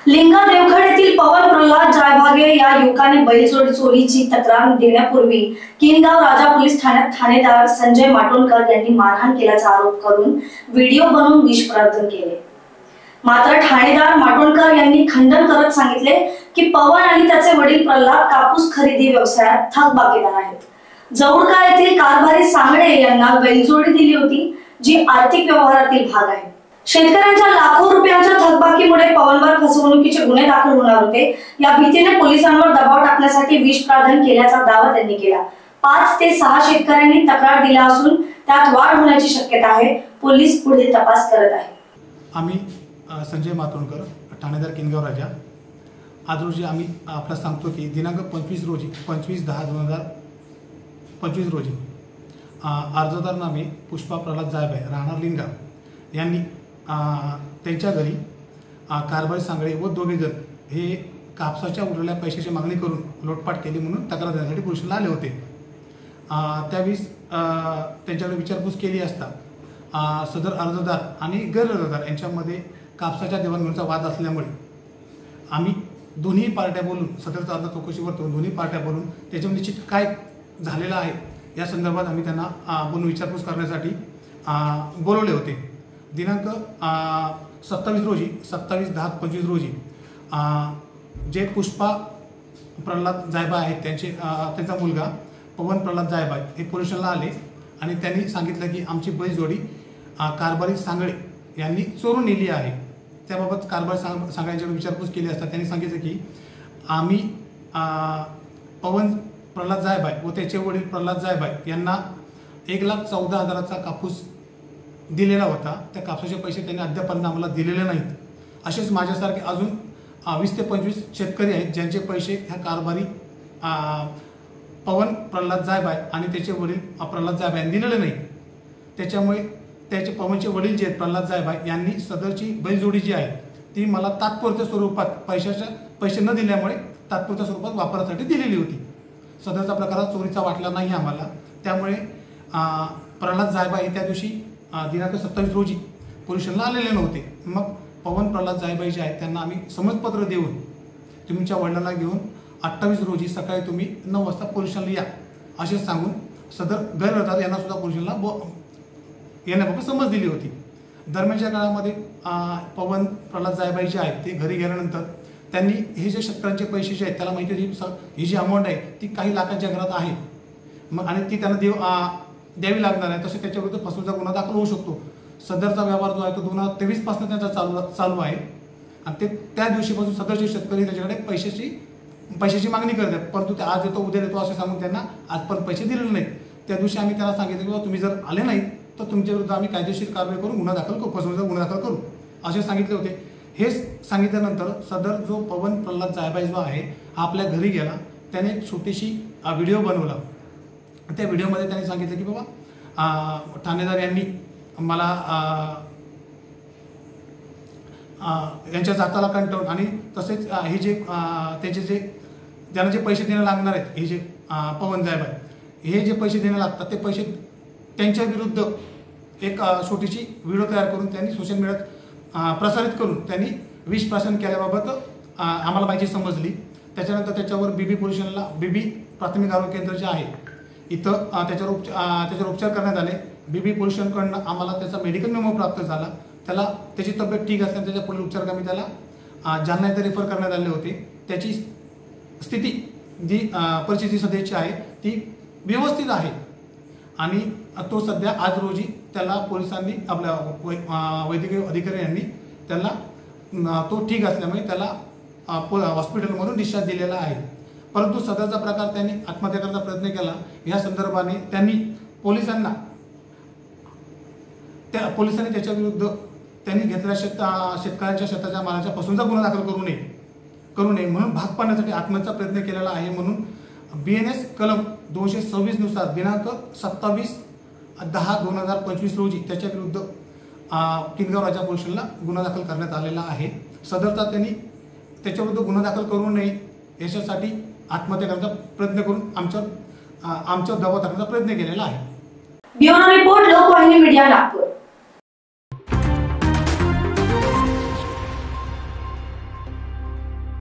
लिंगा देवखड येथील पवन प्रल्हाद जायभागे या युवकाने बैलजोडी चोरीची तक्रार देण्यापूर्वी किनगाव राजा पोलीस ठाण्यात ठाणेदार संजय माटोणकर यांनी मारहाण केल्याचा आरोप करून व्हिडिओ बनवून विषप्रदर्शन केले। मात्र ठाणेदार माटोणकर यांनी खंडन करत सांगितले की पवन आणि त्याचे वडील प्रल्हाद कापूस खरेदी व्यवसायात थकबाकीदार आहेत। जवळका येथील कारभारी सांगडे यांना बैलजोडी दिली होती, जी आर्थिक व्यवहारातील भाग आहे। शेतकऱ्यांच्या लाखो रुपयांच्या थकबाकीमुळे पवनवर फसवणुकीचे गुन्हे दाखल होणार होते। या भीतीने पोलिसांवर दबाव टाकण्यासाठी विषप्राशन केल्याचा दावा त्यांनी केला। 5 ते 6 शेतकऱ्यांनी तक्रार दिला असून त्यात वाढ होण्याची शक्यता आहे। पोलीस पुढील तपास करत आहेत। आम्ही संजय मातोणकर, ठाणेदार किनगाव राजा, आज रोजी आम्ही आपल्याला सांगतो की दिनांक 25/10/2025 रोजी अर्जदार नामे पुष्पा प्रल्हाद जायभागे राहणार लिंगाव यांनी त्यांच्या घरी कारभारी सांगडे व दोघे जण हे कापसाच्या उरलेल्या पैशाची मागणी करून लोटपाट केली म्हणून तक्रार देण्यासाठी पोलिसांना आले होते। त्यावेळेस त्यांच्याकडे विचारपूस केली असता सदर अर्जदार आणि गैरअर्जदार यांच्यामध्ये कापसाच्या देवाणघेवाणीचा वाद असल्यामुळे आम्ही दोन्ही पार्ट्या बोलून सदरचा अर्ज चौकशीवर ठेवून दोन्ही पार्ट्या बोलून त्याच्यामध्ये निश्चित काय झालेलं आहे या संदर्भात आम्ही त्यांना बोलून विचारपूस करण्यासाठी बोलवले होते। दिनांक 27/10/25 रोजी जे पुष्पा प्रल्हाद जायभागे आहेत त्यांचा मुलगा पवन प्रल्हाद जायभागे हे पोलिसांना आले आणि त्यांनी सांगितलं की आमची बैलजोडी कारभारी सांगडे यांनी चोरून नेली आहे। त्याबाबत कारभारी सांगड्यांच्याकडे विचारपूस केली असता त्यांनी सांगितलं की आम्ही पवन प्रल्हाद जायभागे व त्याचे वडील प्रल्हाद जायभागे यांना 1,14,000चा कापूस दिलेला होता। त्या कापसाचे पैसे त्यांनी अद्यापर्यंत आम्हाला दिलेले नाहीत। असेच माझ्यासारखे अजून 20 ते 25 शेतकरी आहेत ज्यांचे पैसे ह्या कारभारी पवन प्रल्हाद जायभागे आणि त्याचे वडील प्रल्हाद जायभागे यांनी दिलेले नाहीत। त्याच्यामुळे त्याचे पवनचे वडील जे आहेत प्रल्हाद जायभागे यांनी सदरची बैलजोडी जी आहे ती मला तात्पुरत्या स्वरूपात पैसे न दिल्यामुळे तात्पुरत्या स्वरूपात वापरासाठी दिलेली होती। सदरचा प्रकार चोरीचा वाटला नाही आम्हाला। त्यामुळे प्रल्हाद जायभागे त्या दिवशी दिनांक 27 रोजी पोलिसांना आलेले नव्हते। मग पवन प्रल्हाद जायभागे जे आहेत त्यांना आम्ही समजपत्र देऊन तुमच्या वडिलांना घेऊन 28 रोजी सकाळी तुम्ही 9 वाजता पोलिसांना या असे सांगून सदर गैरअर्जदार यांना सुद्धा पोलिसांना येण्याबाबत समज दिली होती। दरम्यानच्या काळामध्ये पवन प्रल्हाद जायभागे जे आहेत ते घरी गेल्यानंतर त्यांनी हे जे शेतकऱ्यांचे पैसे जे आहेत त्याला माहिती होती ही जी अमाऊंट आहे ती काही लाखांच्या घरात आहे मग आणि ती त्यांना द्यावी लागणार आहे, तसे त्याच्याविरुद्ध फसवणुकीचा गुन्हा दाखल होऊ शकतो। सदरचा व्यवहार जो आहे तो 2023 पासून त्यांचा चालू आहे आणि ते त्या दिवशीपासून सदरचे शेतकरी त्याच्याकडे पैशाची मागणी करत आहेत, परंतु ते आज येतो उद्या येतो असे सांगून त्यांना आजपर्यंत पैसे दिलेले नाहीत। त्या दिवशी आम्ही त्यांना सांगितलं की बाबा तुम्ही जर आले नाहीत तर तुमच्या विरुद्ध आम्ही कायदेशीर कारवाई करून गुन्हा दाखल करू, फसवणुकीचा गुन्हा दाखल करू असे सांगितले होते। हे सांगितल्यानंतर सदर जो पवन प्रल्हाद जायभागे जो आहे आपल्या घरी गेला, त्याने एक छोटीशी व्हिडिओ बनवला। त्या व्हिडिओमध्ये त्यांनी सांगितलं की बाबा ठाणेदार यांनी मला यांच्या जाताला कंटाळून आणि तसेच हे जे त्याचे ज्यांना जे पैसे देणं लागणार आहेत हे जे पवन जायभागे हे जे पैसे देणं लागतात ते पैसे त्यांच्या विरुद्ध एक छोटीशी व्हिडिओ तयार करून त्यांनी सोशल मीडियात प्रसारित करून त्यांनी विषप्राशन केल्याबाबत आम्हाला माहिती समजली। त्याच्यानंतर त्याच्यावर बीबी पोलीस स्टेशनला बीबी प्राथमिक आरोग्य केंद्र जे आहे इथं त्याच्यावर उपचार करण्यात आले। बीबी पोलीस स्टेशनकडून आम्हाला त्याचा मेडिकल मेमो प्राप्त झाला। त्याची तब्येत ठीक असल्याने त्याच्या पुढील उपचारासाठी त्याला जालना येथे रेफर करण्यात आले होते। त्याची स्थिती जी परिस्थिती सध्याची आहे ती व्यवस्थित आहे आणि तो सध्या आज रोजी त्याला पोलिसांनी आपल्या वैद्यकीय अधिकारी यांनी त्याला तो ठीक असल्यामुळे त्याला हॉस्पिटलमधून डिस्चार्ज दिलेला आहे। परंतु सदरचा प्रकार त्यांनी आत्महत्या करण्याचा प्रयत्न केला। या संदर्भाने त्यांनी पोलिसांनी त्याच्या विरुद्ध त्यांनी घेतलेल्या शेतकऱ्यांच्या शेताच्या मालाच्या फसवणुकीचा गुन्हा दाखल करू नये म्हणून भाग पाडण्यासाठी आत्महत्येचा प्रयत्न केलेला आहे। म्हणून BNS कलम 226 नुसार दिनांक 27/10/2025 रोजी त्याच्या विरुद्ध किनगाव राजा पोलीस स्टेशनला गुन्हा दाखल करण्यात आलेला आहे। सदरचा त्यांनी त्याच्याविरुद्ध गुन्हा दाखल करू नये याच्यासाठी आत्महत्या करण्याचा प्रयत्न करून आमच्या दबाव टाकण्याचा प्रयत्न केलेला आहे। Bureau report, Lokvahini media, Nagpur.